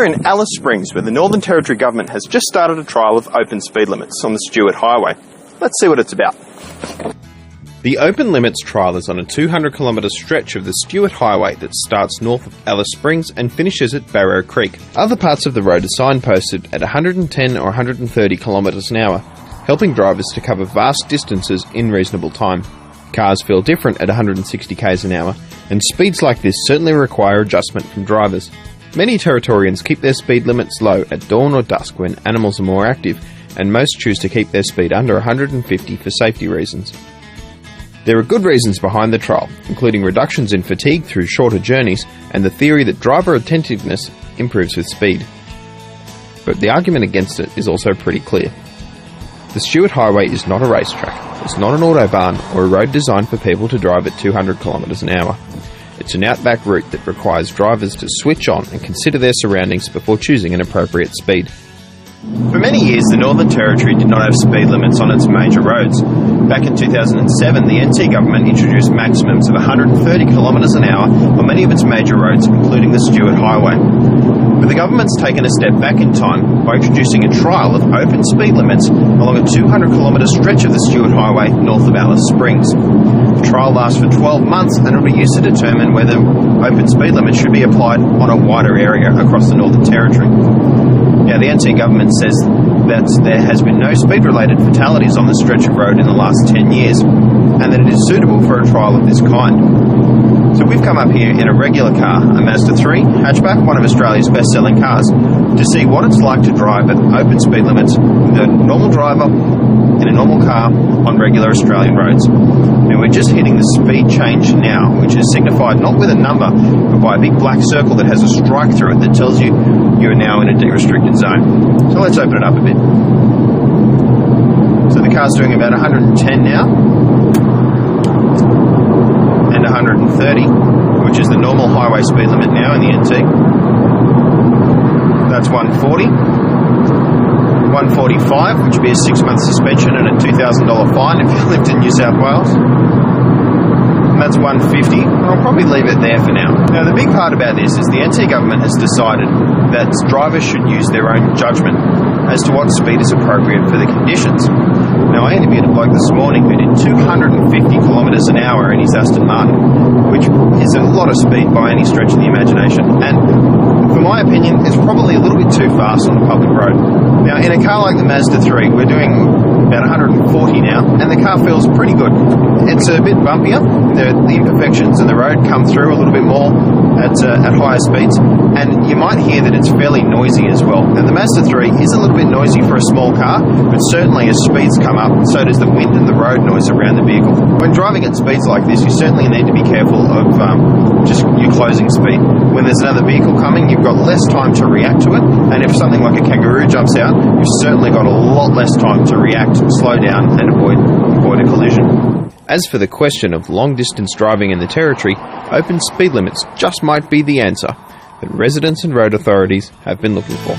here in Alice Springs, where the Northern Territory Government has just started a trial of open speed limits on the Stuart Highway. Let's see what it's about. The Open Limits trial is on a 200km stretch of the Stuart Highway that starts north of Alice Springs and finishes at Barrow Creek. Other parts of the road are signposted at 110 or 130 km an hour, helping drivers to cover vast distances in reasonable time. Cars feel different at 160 km an hour, and speeds like this certainly require adjustment from drivers. Many Territorians keep their speed limits low at dawn or dusk when animals are more active, and most choose to keep their speed under 150 for safety reasons. There are good reasons behind the trial, including reductions in fatigue through shorter journeys and the theory that driver attentiveness improves with speed. But the argument against it is also pretty clear. The Stuart Highway is not a racetrack, it's not an autobahn or a road designed for people to drive at 200 km an hour. It's an outback route that requires drivers to switch on and consider their surroundings before choosing an appropriate speed. For many years, the Northern Territory did not have speed limits on its major roads. Back in 2007, the NT government introduced maximums of 130 km an hour on many of its major roads, including the Stuart Highway. But the government's taken a step back in time by introducing a trial of open speed limits along a 200km stretch of the Stuart Highway north of Alice Springs. The trial lasts for 12 months and will be used to determine whether open speed limits should be applied on a wider area across the Northern Territory. Now, the NT government says that there has been no speed-related fatalities on the stretch of road in the last 10 years, and that it is suitable for a trial of this kind. So we've come up here in a regular car, a Mazda 3 hatchback, one of Australia's best-selling cars, to see what it's like to drive at open speed limits with a normal driver in a normal car on regular Australian roads. And we're just hitting the speed change now, which is signified not with a number, but by a big black circle that has a strike through it that tells you you're now in a derestricted zone. So let's open it up a bit. So the car's doing about 110 now, and 130, which is the normal highway speed limit now in the NT. That's 140. 145, which would be a 6-month suspension and a $2,000 fine if you lived in New South Wales. And that's 150. I'll probably leave it there for now. Now, the big part about this is the NT government has decided that drivers should use their own judgment as to what speed is appropriate for the conditions. Now, I interviewed a bloke this morning who did 250 kilometres an hour in his Aston Martin, which is a lot of speed by any stretch of the imagination. And for my opinion, it's probably a little bit too fast on a public road. Now, in a car like the Mazda 3, we're doing about 140 now, and the car feels pretty good. It's a bit bumpier. The imperfections in the road come through a little bit more at higher speeds, and you might hear that it's fairly noisy as well. And the Mazda 3 is a little bit noisy for a small car, but certainly as speeds come up, so does the wind and the road noise around the vehicle. When driving at speeds like this, you certainly need to be careful of just your closing speed. When there's another vehicle coming, you've got less time to react to it, and if something like a kangaroo jumps out, you've certainly got a lot less time to react, slow down, and avoid a collision. As for the question of long-distance driving in the Territory, open speed limits just might be the answer that residents and road authorities have been looking for.